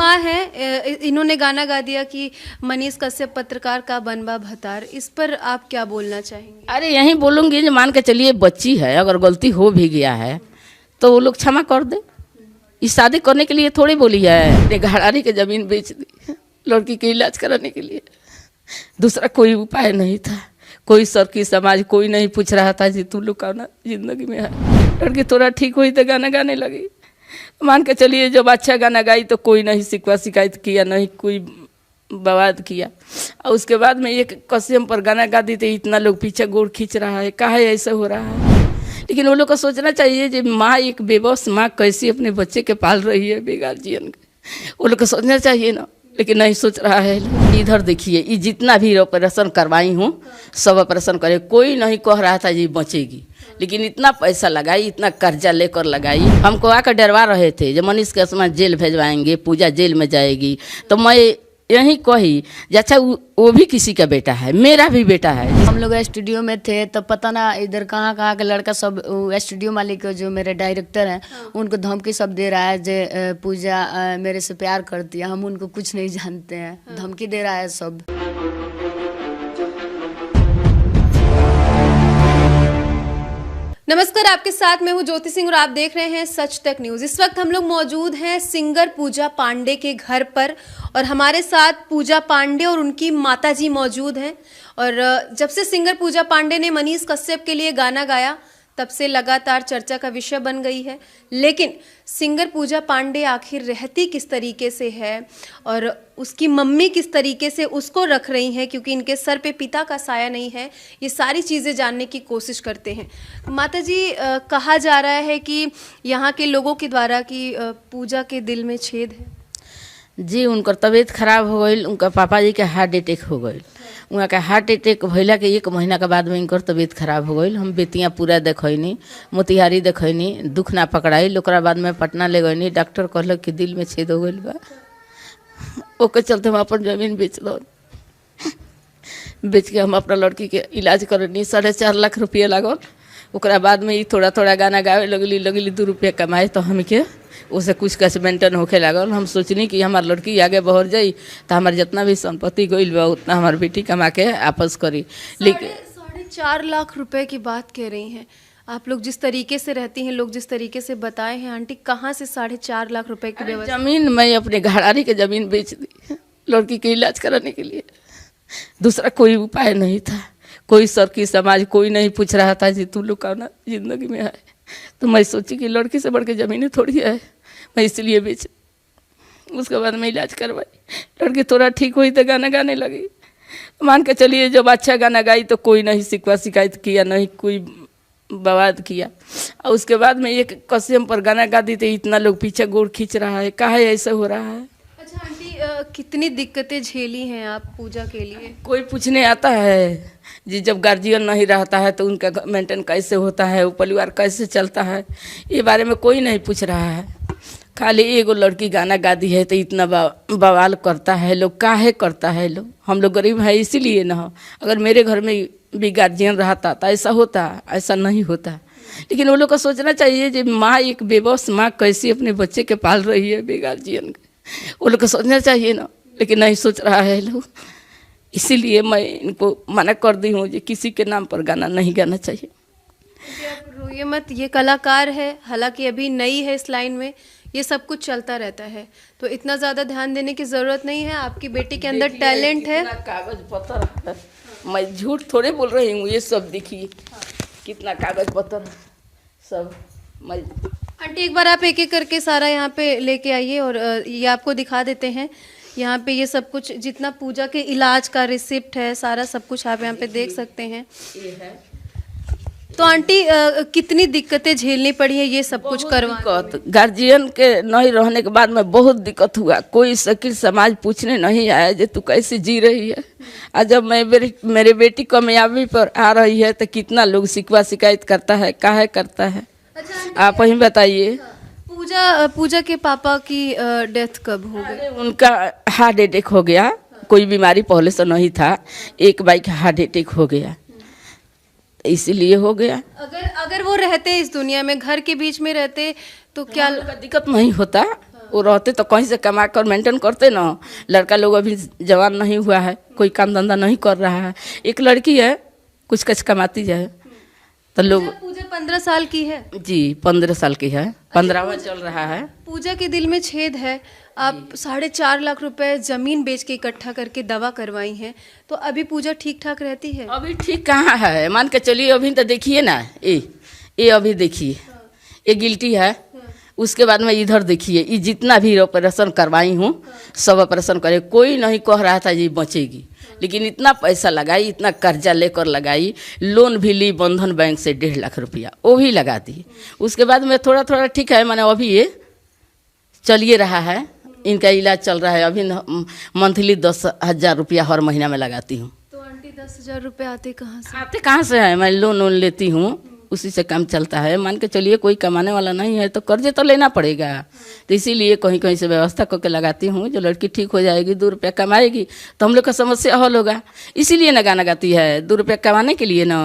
माँ है, इन्होंने गाना गा दिया कि मनीष कश्यप पत्रकार का बनवा भतार, इस पर आप क्या बोलना चाहेंगे? अरे यही बोलूँगी जो मान के चलिए बच्ची है, अगर गलती हो भी गया है तो वो लोग क्षमा कर दे। इस शादी करने के लिए थोड़ी बोली है, घरानी की ज़मीन बेच दी लड़की के इलाज कराने के लिए। दूसरा कोई उपाय नहीं था। कोई सरकी समाज कोई नहीं पूछ रहा था जी तू लोग का ना जिंदगी में है। लड़की थोड़ा ठीक हुई तो गाना गाने लगी। मान के चलिए जब अच्छा गाना गाई तो कोई नहीं शिकवा शिकायत किया, नहीं कोई बवाद किया। और उसके बाद में एक कस्यम पर गाना गा दी तो इतना लोग पीछे गोड़ खींच रहा है, काहे ऐसा हो रहा है। लेकिन वो लोग को सोचना चाहिए कि माँ, एक बेबस माँ कैसे अपने बच्चे के पाल रही है बेगार्जियन के, वो लोग को सोचना चाहिए ना, लेकिन नहीं सोच रहा है। इधर देखिए, ये जितना भी ऑपरेशन करवाई हूँ सब ऑपरेशन करे, कोई नहीं कह रहा था जी बचेगी, लेकिन इतना पैसा लगाई, इतना कर्जा लेकर लगाई। हमको आकर डरवा रहे थे जब मनीष कश्यप जेल भेजवाएंगे, पूजा जेल में जाएगी। तो मैं यही कही अच्छा वो भी किसी का बेटा है, मेरा भी बेटा है। हम लोग स्टूडियो में थे तो पता ना इधर कहाँ कहाँ के लड़का सब स्टूडियो मालिक जो मेरे डायरेक्टर हैं उनको धमकी सब दे रहा है जे पूजा मेरे से प्यार करती है। हम उनको कुछ नहीं जानते हैं, धमकी दे रहा है सब। नमस्कार, आपके साथ मैं हूं ज्योति सिंह और आप देख रहे हैं सच तक न्यूज। इस वक्त हम लोग मौजूद हैं सिंगर पूजा पांडे के घर पर और हमारे साथ पूजा पांडे और उनकी माताजी मौजूद हैं। और जब से सिंगर पूजा पांडे ने मनीष कश्यप के लिए गाना गाया तब से लगातार चर्चा का विषय बन गई है। लेकिन सिंगर पूजा पांडे आखिर रहती किस तरीके से है और उसकी मम्मी किस तरीके से उसको रख रही हैं, क्योंकि इनके सर पे पिता का साया नहीं है, ये सारी चीज़ें जानने की कोशिश करते हैं। माताजी, कहा जा रहा है कि यहाँ के लोगों के द्वारा कि पूजा के दिल में छेद है। जी, उनकर तबीयत खराब हो गई, उनका पापा जी के हार्ट अटैक हो गई। वहाँ के हार्ट अटैक भैला के 1 महीना के बाद में इनकर तबीयत खराब हो गई। हम बेतियाँ पूरा देखनी, मोतिहारी देखनी, दुख ना पकड़ाई। ओकरा बाद में पटना ले गई, डॉक्टर कहलक कि दिल में छेद हो गई बा। ओके चलते हम अपन जमीन बेच दो, बेच के हम अपना लड़की के इलाज करनी। 4.5 लाख रुपया लागल। ओकरा बाद में थोड़ा थोड़ा गाना गावे लगली 2 रुपया कमाए तो हमके उसे कुछ कैसे मेंटेन होके लागल। हम सोचनी कि हमार लड़की आगे बढ़ जाई तो हमार जितना भी संपत्ति गई बा उतना हमार बेटी कमा के आपस करी। लेकिन 4.5 लाख रुपए की बात कह रही हैं आप लोग, जिस तरीके से रहती हैं, लोग जिस तरीके से बताए हैं आंटी, कहाँ से 4.5 लाख रुपए की व्यवस्था? जमीन मैं अपने घरानी की ज़मीन बेच दी लड़की के इलाज कराने के लिए। दूसरा कोई उपाय नहीं था। कोई सरकी समाज कोई नहीं पूछ रहा था जी तू लोग का ना जिंदगी में है। तो मैं सोची कि लड़की से बढ़ के ज़मीनें थोड़ी है, मैं इसलिए बेच। उसके बाद मैं इलाज करवाई, लड़की थोड़ा ठीक हुई तो गाना गाने लगी। मान के चलिए जब अच्छा गाना गाई तो कोई नहीं शिकवा शिकायत किया, नहीं कोई बवाद किया। और उसके बाद में एक कस्यम पर गाना गा दी तो इतना लोग पीछे गोड़ खींच रहा है, काहे ऐसा हो रहा है। अच्छा आंटी, कितनी दिक्कतें झेली हैं आप पूजा के लिए? कोई पूछने आता है जी, जब गार्जियन नहीं रहता है तो उनका मेंटेन कैसे होता है, वो परिवार कैसे चलता है, ये बारे में कोई नहीं पूछ रहा है। खाली एगो लड़की गाना गा दी है तो इतना बवाल करता है लोग, काहे करता है लोग। हम लोग गरीब हैं इसीलिए ना हो। अगर मेरे घर में भी गार्जियन रहता तो ऐसा होता, ऐसा नहीं होता। लेकिन वो लोग को सोचना चाहिए कि माँ, एक बेबस माँ कैसे अपने बच्चे के पाल रही है बेगार्जियन के, वो लोग को सोचना चाहिए ना, लेकिन नहीं सोच रहा है लोग। इसीलिए मैं इनको मना कर दी हूँ कि किसी के नाम पर गाना नहीं गाना चाहिए। आप रोइए मत, ये कलाकार है, हालांकि अभी नई है इस लाइन में, ये सब कुछ चलता रहता है, तो इतना ज़्यादा ध्यान देने की ज़रूरत नहीं है। आपकी बेटी के अंदर टैलेंट है। कागज पत्थर है, मैं झूठ थोड़े बोल रही हूँ। ये सब देखिए कितना कागज पत्थर सब। मैं आंटी एक बार आप एक एक करके सारा यहाँ पे लेके आइए और ये आपको दिखा देते हैं। यहाँ पे ये सब कुछ जितना पूजा के इलाज का रिसिप्ट है, सारा सब कुछ आप यहाँ पे देख सकते हैं। ये है। तो आंटी कितनी दिक्कतें झेलनी पड़ी है ये सब कुछ करवाने में? गार्जियन के नहीं रहने के बाद में बहुत दिक्कत हुआ। कोई शकील समाज पूछने नहीं आया जे तू कैसे जी रही है। आज जब मैं मेरे बेटी कामयाबी पर आ रही है तो कितना लोग शिकवा शिकायत करता है, काहे करता है। अच्छा आप ही बताइए। पूजा के पापा की डेथ कब हो गई? उनका हार्ट अटैक हो गया, कोई बीमारी पहले से नहीं था, एक बाइक हार्ट अटैक हो गया, इसीलिए हो गया। अगर वो रहते इस दुनिया में, घर के बीच में रहते तो क्या दिक्कत नहीं होता। वो रहते तो कहीं से कमा कर मेंटेन करते ना। लड़का लोग अभी जवान नहीं हुआ है, कोई काम धंधा नहीं कर रहा है, एक लड़की है कुछ कुछ कमाती है। तो लोग पूजा 15 साल की है जी, 15 साल की है, 15वां चल रहा है। पूजा के दिल में छेद है। आप 4.5 लाख रुपए जमीन बेच के इकट्ठा करके दवा करवाई हैं, तो अभी पूजा ठीक ठाक रहती है? अभी ठीक कहाँ है, मान के चलिए अभी तो देखिए ना, ये अभी देखिए, ये गिल्टी है। उसके बाद में इधर देखिए, ये जितना भी ऑपरेशन करवाई हूँ सब ऑपरेशन करे, कोई नहीं कह रहा था ये बचेगी, लेकिन इतना पैसा लगाई, इतना कर्जा लेकर लगाई, लोन भी ली बंधन बैंक से 1.5 लाख रुपया, वो भी लगा दी। उसके बाद में थोड़ा थोड़ा ठीक है, मैंने अभी ये चलिए रहा है, इनका इलाज चल रहा है। अभी मंथली 10,000 रुपया हर महीना में लगाती हूँ। तो आंटी 10,000 रुपये आते कहाँ से है? मैं लोन लेती हूँ, उसी से काम चलता है। मान के चलिए कोई कमाने वाला नहीं है तो कर्जे तो लेना पड़ेगा, तो इसीलिए कहीं कहीं से व्यवस्था करके लगाती हूँ। जो लड़की ठीक हो जाएगी, 2 रुपया कमाएगी तो हम लोग का समस्या हल होगा। इसीलिए ना गाना गाती है, 2 रुपया कमाने के लिए ना।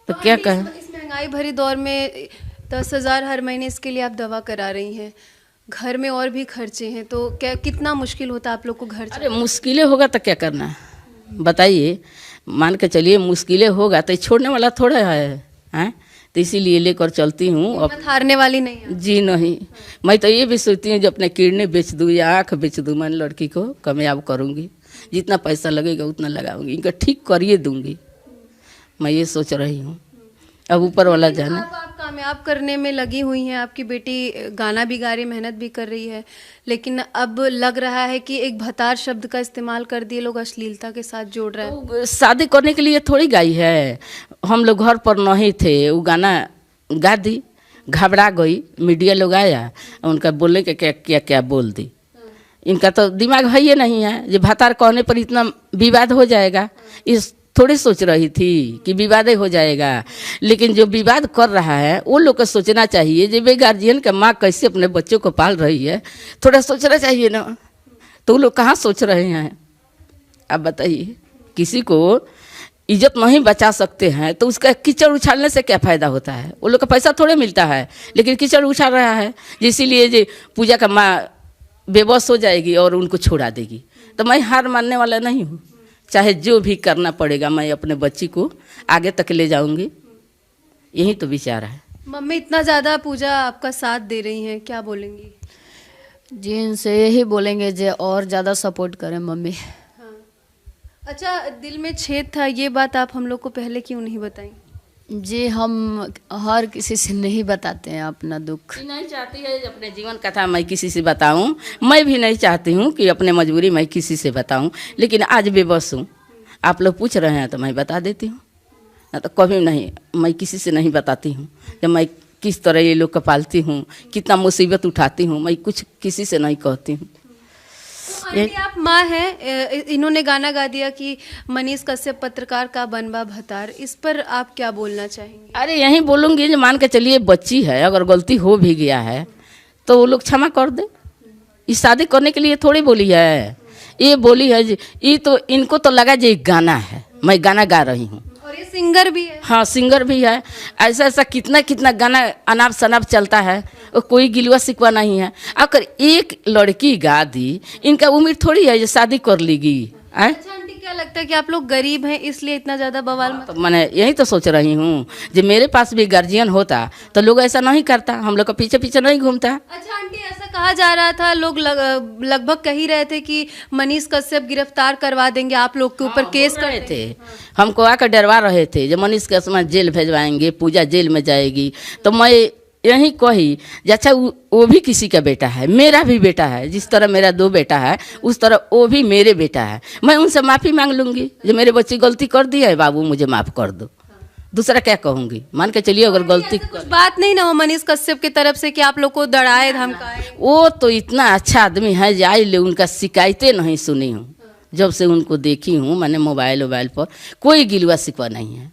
तो क्या कहें, इस महंगाई भरी दौर में 10,000 हर महीने इसके लिए आप दवा करा रही हैं, घर में और भी खर्चे हैं, तो क्या कितना मुश्किल होता है आप लोग को घर? अरे मुश्किलें होगा तो क्या करना है बताइए। मान के चलिए मुश्किलें होगा तो छोड़ने वाला थोड़ा है, हैं? तो इसीलिए लेकर चलती हूँ। अब हारने वाली नहीं है जी नहीं, मैं तो ये भी सोचती हूँ जो अपने किडनी बेच दूँ या आँख बेच दूँ, मैं लड़की को कामयाब करूँगी, जितना पैसा लगेगा उतना लगाऊंगी, इनका ठीक करिए दूँगी, मैं ये सोच रही हूँ। अब ऊपर वाला जाने। आप कामयाब करने में लगी हुई हैं, आपकी बेटी गाना भी गा रही, मेहनत भी कर रही है, लेकिन अब लग रहा है कि एक भतार शब्द का इस्तेमाल कर दिए लोग, अश्लीलता के साथ जोड़ रहे हैं। तो शादी करने के लिए थोड़ी गाई है, हम लोग घर पर नहीं थे, वो गाना गा दी, घबरा गई, मीडिया लोग आया, उनका बोलने के क्या क्या क्या बोल दी। इनका तो दिमाग है ही नहीं है, जो भतार कहने पर इतना विवाद हो जाएगा, इस थोड़ी सोच रही थी कि विवाद हो जाएगा। लेकिन जो विवाद कर रहा है वो लोग को सोचना चाहिए, जो बे गार्जियन का माँ कैसे अपने बच्चों को पाल रही है, थोड़ा सोचना चाहिए ना। तो वो लोग कहाँ सोच रहे हैं? आप बताइए, किसी को इज्जत नहीं बचा सकते हैं तो उसका कीचड़ उछालने से क्या फ़ायदा होता है? वो लोग का पैसा थोड़े मिलता है, लेकिन कीचड़ उछाल रहा है, इसीलिए जो पूजा का माँ बेबस हो जाएगी और उनको छोड़ा देगी। तो मैं हार मानने वाला नहीं हूँ, चाहे जो भी करना पड़ेगा, मैं अपने बच्ची को आगे तक ले जाऊंगी, यही तो विचार है। मम्मी इतना ज़्यादा पूजा आपका साथ दे रही हैं, क्या बोलेंगी? जी, इनसे यही बोलेंगे जो और ज़्यादा सपोर्ट करें मम्मी। हाँ। अच्छा, दिल में छेद था, ये बात आप हम लोग को पहले क्यों नहीं बताई? जी, हम हर किसी से नहीं बताते हैं अपना दुख। नहीं चाहती है अपने जीवन कथा मैं किसी से बताऊं, मैं भी नहीं चाहती हूं कि अपने मजबूरी मैं किसी से बताऊं, लेकिन आज बेबस हूं। आप लोग पूछ रहे हैं तो मैं बता देती हूं, ना तो कभी नहीं, मैं किसी से नहीं बताती हूं। जब मैं किस तरह ये लोग को पालती हूँ, कितना मुसीबत उठाती हूँ, मैं कुछ किसी से नहीं कहती हूँ। आंटी आप माँ हैं, इन्होंने गाना गा दिया कि मनीष कश्यप पत्रकार का बनवा भतार, इस पर आप क्या बोलना चाहेंगे? अरे यही बोलूँगी, जो मान के चलिए बच्ची है, अगर गलती हो भी गया है तो वो लोग क्षमा कर दे। इस शादी करने के लिए थोड़ी बोली है, ये बोली है ये तो इनको तो लगा जो गाना है, मैं गाना गा रही हूँ। और ये सिंगर भी है। हाँ, सिंगर भी है। ऐसा ऐसा कितना कितना गाना अनाप शनाप चलता है, और कोई गिलवा सिकवा नहीं है। अगर एक लड़की गा दी, इनका उम्र थोड़ी है जो शादी कर लेगी। अच्छा आंटी, क्या लगता है कि आप लोग गरीब हैं इसलिए इतना ज़्यादा बवाल मत? तो मैंने यही तो सोच रही हूँ, जो मेरे पास भी गार्जियन होता तो लोग ऐसा नहीं करता, हम लोग का पीछे पीछे नहीं घूमता। अच्छा आंटी, ऐसा कहा जा रहा था, लोग लगभग कह ही रहे थे कि मनीष कश्यप गिरफ्तार करवा देंगे, आप लोग के ऊपर केस कर रहे थे। हमको आकर डरवा रहे थे, जो मनीष कश्यप जेल भेजवाएंगे, पूजा जेल में जाएगी। तो मैं यही कही, अच्छा वो भी किसी का बेटा है, मेरा भी बेटा है, जिस तरह मेरा 2 बेटा है उस तरह वो भी मेरे बेटा है। मैं उनसे माफ़ी मांग लूँगी, जो मेरे बच्ची गलती कर दी है, बाबू मुझे माफ़ कर दो, दूसरा क्या कहूँगी। मान के चलिए अगर गलती कुछ बात नहीं ना हो मनीष कश्यप की तरफ से कि आप लोग को दड़ाए धमकाए? वो तो इतना अच्छा आदमी है, जाए ले उनका शिकायतें नहीं सुनी हूँ। जब से उनको देखी हूँ मैंने मोबाइल पर, कोई गिलवा शिकवा नहीं है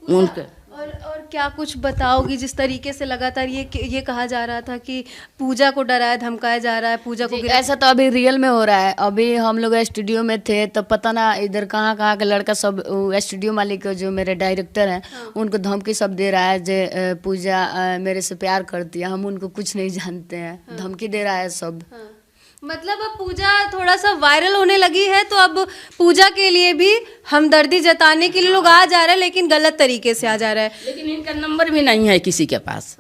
उनका। और क्या कुछ बताओगी जिस तरीके से लगातार ये कहा जा रहा था कि पूजा को डराया धमकाया जा रहा है, पूजा को ऐसा तो अभी रियल में हो रहा है। अभी हम लोग स्टूडियो में थे तो पता ना इधर कहाँ कहाँ के लड़का सब स्टूडियो मालिक जो मेरे डायरेक्टर हैं उनको धमकी सब दे रहा है जे पूजा मेरे से प्यार करती है, हम उनको कुछ नहीं जानते हैं, धमकी दे रहा है सब। मतलब अब पूजा थोड़ा सा वायरल होने लगी है तो अब पूजा के लिए भी हमदर्दी जताने के लिए लोग आ जा रहे हैं, लेकिन गलत तरीके से आ जा रहा है। लेकिन इनका नंबर भी नहीं है किसी के पास।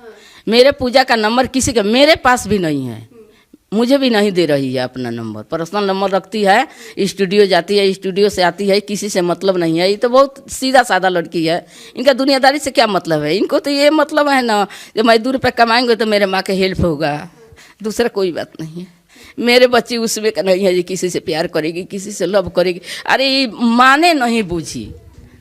मेरे पूजा का नंबर किसी के मेरे पास भी नहीं है, मुझे भी नहीं दे रही है अपना नंबर। पर्सनल नंबर रखती है, स्टूडियो जाती है, स्टूडियो से आती है, किसी से मतलब नहीं है। ये तो बहुत सीधा साधा लड़की है, इनका दुनियादारी से क्या मतलब है? इनको तो ये मतलब है ना कि मैं 2 रुपये कमाएंगे तो मेरे माँ के हेल्प होगा, दूसरा कोई बात नहीं है। मेरे बच्ची उसमें का नहीं है जी किसी से प्यार करेगी, किसी से लव करेगी। अरे ये माने नहीं बूझी,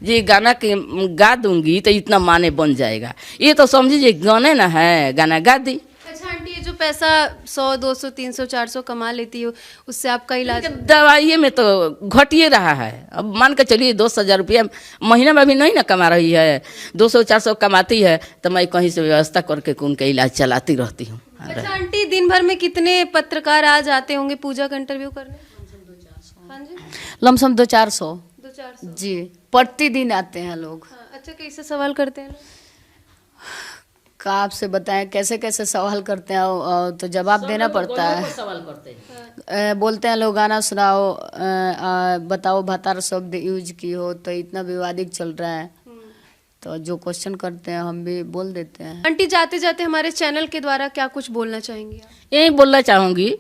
ये गाना के गा दूंगी तो इतना माने बन जाएगा। ये तो समझिए गाने ना है, गाना गा दी। अच्छा आंटी, ये जो पैसा 100, 200, 300, 400 कमा लेती हो, उससे आपका इलाज? दवाई में तो घटिए रहा है। अब मान के चलिए 10,000 रुपया महीना में भी नहीं ना कमा रही है, 200-400 कमाती है तो मैं कहीं से व्यवस्था करके उनका इलाज चलाती रहती हूँ। अच्छा आंटी, दिन भर में कितने पत्रकार आ जाते होंगे पूजा का इंटरव्यू करने? लमसम 200-400 200-400 जी प्रतिदिन आते हैं लोग। अच्छा, कैसे सवाल करते हैं लोग? का आपसे बताएं कैसे कैसे सवाल करते हैं, तो जवाब देना पड़ता है। सवाल करते हैं, बोलते हैं लोग गाना सुनाओ, बताओ भातार शब्द यूज की हो तो इतना विवादित चल रहा है, तो जो क्वेश्चन करते हैं हम भी बोल देते हैं। आंटी, जाते जाते हमारे चैनल के द्वारा क्या कुछ बोलना चाहेंगी आप? यही बोलना चाहूँगी,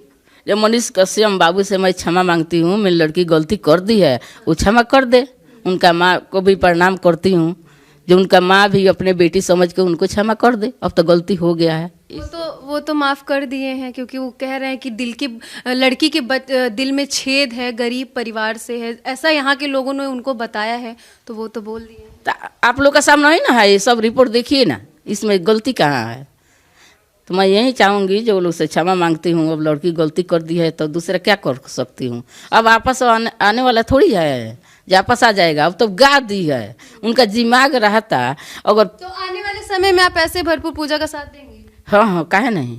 जब मनीष कश्यप बाबू से मैं क्षमा मांगती हूँ, मेरी लड़की गलती कर दी है, वो क्षमा कर दे। उनका माँ को भी प्रणाम करती हूँ, जो उनका माँ भी अपने बेटी समझ के उनको क्षमा कर दे। अब तो गलती हो गया है। वो तो माफ़ कर दिए हैं, क्योंकि वो कह रहे हैं कि लड़की के दिल में छेद है, गरीब परिवार से है, ऐसा यहाँ के लोगों ने उनको बताया है, तो वो तो बोल दिए। आप लोग का सामने ही ना है, ये सब रिपोर्ट देखिए ना, इसमें गलती कहाँ है? तो मैं यही चाहूँगी जो लोग से क्षमा मांगती हूँ। अब लड़की गलती कर दी है तो दूसरा क्या कर सकती हूँ? अब आपस आने वाला थोड़ी है, जो आपस आ जाएगा। अब तो गा दी है, उनका दिमाग रहता अगर तो आने वाले समय में आप ऐसे भरपूर पूजा का साथ देंगे? हाँ हाँ, काहे नहीं।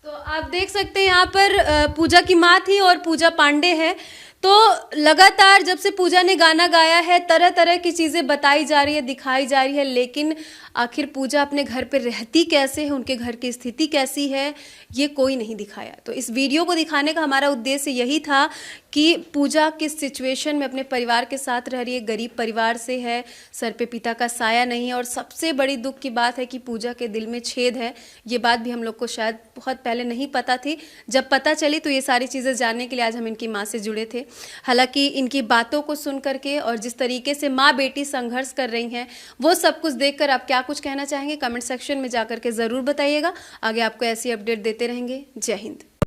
तो आप देख सकते हैं यहाँ पर पूजा की माँ थी और पूजा पांडे है। तो लगातार जब से पूजा ने गाना गाया है, तरह तरह की चीज़ें बताई जा रही है, दिखाई जा रही है, लेकिन आखिर पूजा अपने घर पे रहती कैसे है, उनके घर की स्थिति कैसी है, ये कोई नहीं दिखाया। तो इस वीडियो को दिखाने का हमारा उद्देश्य यही था कि पूजा किस सिचुएशन में अपने परिवार के साथ रह रही है, गरीब परिवार से है, सर पे पिता का साया नहीं है, और सबसे बड़ी दुख की बात है कि पूजा के दिल में छेद है। ये बात भी हम लोग को शायद बहुत पहले नहीं पता थी। जब पता चली तो ये सारी चीज़ें जानने के लिए आज हम इनकी माँ से जुड़े थे। हालांकि इनकी बातों को सुन करके और जिस तरीके से माँ बेटी संघर्ष कर रही हैं, वो सब कुछ देखकर आप क्या कुछ कहना चाहेंगे, कमेंट सेक्शन में जाकर के ज़रूर बताइएगा। आगे आपको ऐसी अपडेट देते रहेंगे। जय हिंद।